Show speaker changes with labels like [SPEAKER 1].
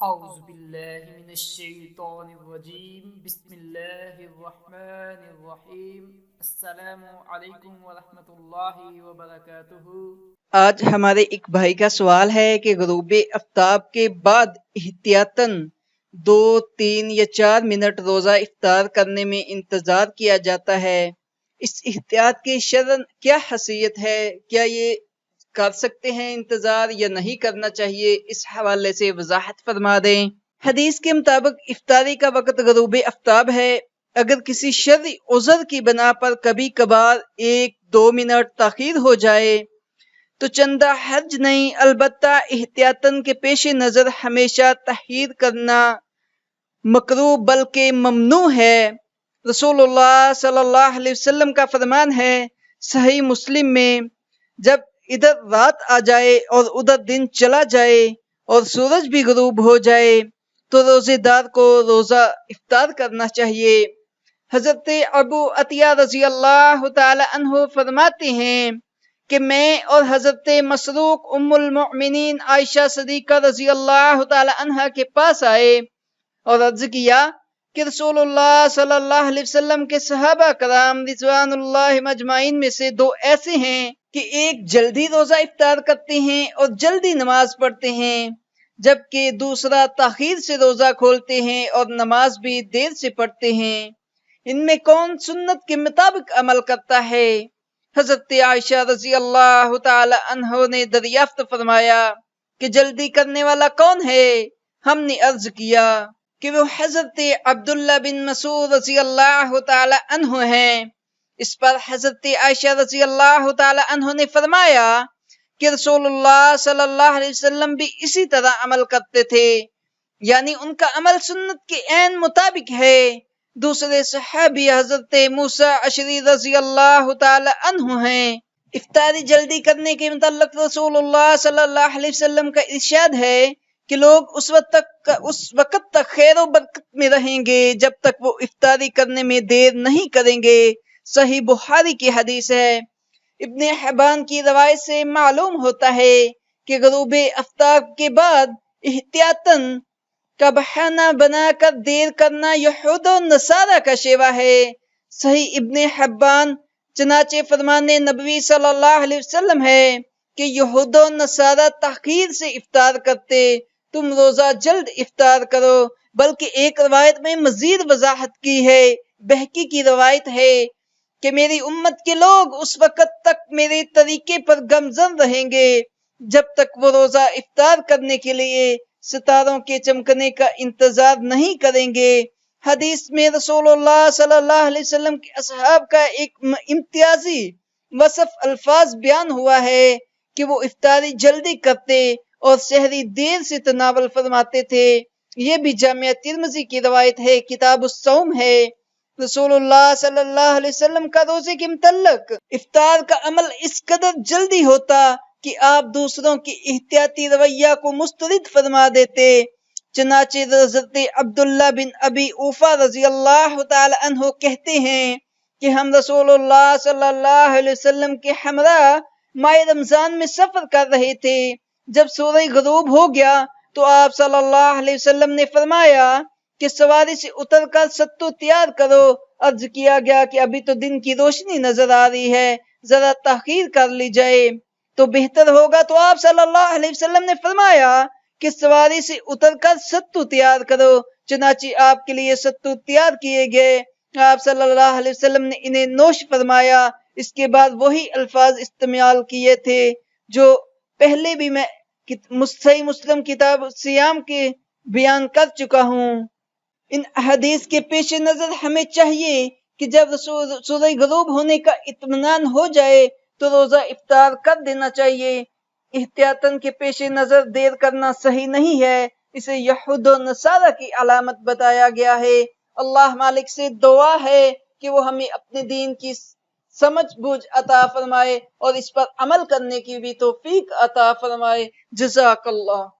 [SPEAKER 1] اعوذ باللہ من الشیطان الرجیم بسم اللہ الرحمن الرحیم السلام علیکم ورحمۃ اللہ وبرکاتہ۔
[SPEAKER 2] آج ہمارے ایک بھائی کا سوال ہے کہ غروب آفتاب کے بعد احتیاطاً 2 3 یا 4 منٹ روزہ افطار کرنے میں انتظار کیا جاتا ہے، اس احتیاط کی شرعاً کیا حیثیت ہے؟ کیا یہ کر سکتے ہیں انتظار یا نہیں کرنا چاہیے؟ اس حوالے سے وضاحت فرما دیں۔ حدیث کے مطابق افطاری کا وقت غروب آفتاب ہے۔ اگر کسی شرعی عذر کی بنا پر کبھی کبھار 1 2 منٹ تاخیر ہو جائے تو چندہ حرج نہیں، البتہ احتیاطاً کے پیش نظر ہمیشہ تاخیر کرنا مکروہ بلکہ ممنوع ہے۔ رسول اللہ صلی اللہ علیہ وسلم کا فرمان ہے صحیح مسلم میں، جب ادھر رات آ جائے اور ادھر دن چلا جائے اور سورج بھی غروب ہو جائے تو روزے دار کو روزہ افطار کرنا چاہیے۔ حضرت ابو عطیہ رضی اللہ تعالی عنہ فرماتے ہیں کہ میں اور حضرت مسروق ام المؤمنین عائشہ صدیقہ رضی اللہ تعالی عنہ کے پاس آئے اور عرض کیا کہ رسول اللہ صلی اللہ علیہ وسلم کے صحابہ کرام رضوان اللہ مجمعین میں سے 2 ایسے ہیں کہ ایک جلدی روزہ افطار کرتے ہیں اور جلدی نماز پڑھتے ہیں، جبکہ دوسرا تاخیر سے روزہ کھولتے ہیں اور نماز بھی دیر سے پڑھتے ہیں، ان میں کون سنت کے مطابق عمل کرتا ہے؟ حضرت عائشہ رضی اللہ تعالی عنہ نے دریافت فرمایا کہ جلدی کرنے والا کون ہے؟ ہم نے عرض کیا کہ وہ حضرت عبداللہ بن مسعود رضی اللہ تعالی عنہ ہیں۔ اس پر حضرت عائشہ رضی اللہ تعالی عنہ نے فرمایا کہ رسول اللہ صلی اللہ علیہ وسلم بھی اسی طرح عمل کرتے تھے، یعنی ان کا عمل سنت کے عین مطابق ہے۔ دوسرے صحابی حضرت موسیٰ اشعری رضی اللہ تعالی عنہ ہیں۔ افطاری جلدی کرنے کے متعلق رسول اللہ صلی اللہ علیہ وسلم کا ارشاد ہے کہ لوگ اس وقت تک خیر و برکت میں رہیں گے جب تک وہ افطاری کرنے میں دیر نہیں کریں گے۔ صحیح بخاری کی حدیث ہے۔ ابن حبان کی روایت سے معلوم ہوتا ہے کہ غروب آفتاب کے بعد احتیاطاً کا بہانہ بنا کر دیر کرنا یہود و نصارہ کا شیوہ ہے۔ صحیح ابن حبان چنانچہ فرمان نبوی صلی اللہ علیہ وسلم ہے کہ یہود و نصارہ تاخیر سے افطار کرتے، تم روزہ جلد افطار کرو۔ بلکہ ایک روایت میں مزید وضاحت کی ہے، بہقی کی روایت ہے کہ میری امت کے لوگ اس وقت تک میرے طریقے پر گامزن رہیں گے جب تک وہ روزہ افطار کرنے کے لیے ستاروں کے چمکنے کا انتظار نہیں کریں گے۔ حدیث میں رسول اللہ صلی اللہ علیہ وسلم کے اصحاب کا ایک امتیازی وصف الفاظ بیان ہوا ہے کہ وہ افطاری جلدی کرتے اور سحری دیر سے تناول فرماتے تھے۔ یہ بھی جامعہ ترمذی کی روایت ہے، کتاب الصوم ہے۔ رسول اللہ صلی اللہ علیہ وسلم کا روزے کے متعلق افطار کا عمل اس قدر جلدی ہوتا کہ آپ دوسروں کی احتیاطی رویہ کو مسترد فرما دیتے۔ چنانچہ حضرت عبداللہ بن ابی اوفا رضی اللہ تعالی عنہ کہتے ہیں کہ ہم رسول اللہ صلی اللہ علیہ وسلم کے ہمراہ ماہ رمضان میں سفر کر رہے تھے۔ جب سورج غروب ہو گیا تو آپ صلی اللہ علیہ وسلم نے فرمایا کہ سواری سے اتر کر ستو تیار کرو۔ عرض کیا گیا کہ ابھی تو دن کی روشنی نظر آ رہی ہے، ذرا تاخیر کر لی جائے تو بہتر ہوگا۔ تو آپ صلی اللہ علیہ وسلم نے فرمایا کہ سواری سے اتر کر ستو تیار کرو۔ چنانچہ آپ کے لیے ستو تیار کیے گئے، آپ صلی اللہ علیہ وسلم نے انہیں نوش فرمایا۔ اس کے بعد وہی الفاظ استعمال کیے تھے جو پہلے بھی میں صحیح مسلم کتاب سیام کے بیان کر چکا ہوں۔ ان حدیث کے پیش نظر ہمیں چاہیے کہ جب سورج غروب ہونے کا اطمینان ہو جائے تو روزہ افطار کر دینا چاہیے۔ احتیاطاً کے پیش نظر دیر کرنا صحیح نہیں ہے، اسے یہود و نصارہ کی علامت بتایا گیا ہے۔ اللہ مالک سے دعا ہے کہ وہ ہمیں اپنے دین کی سمجھ بوجھ عطا فرمائے اور اس پر عمل کرنے کی بھی توفیق عطا فرمائے۔ جزاک اللہ۔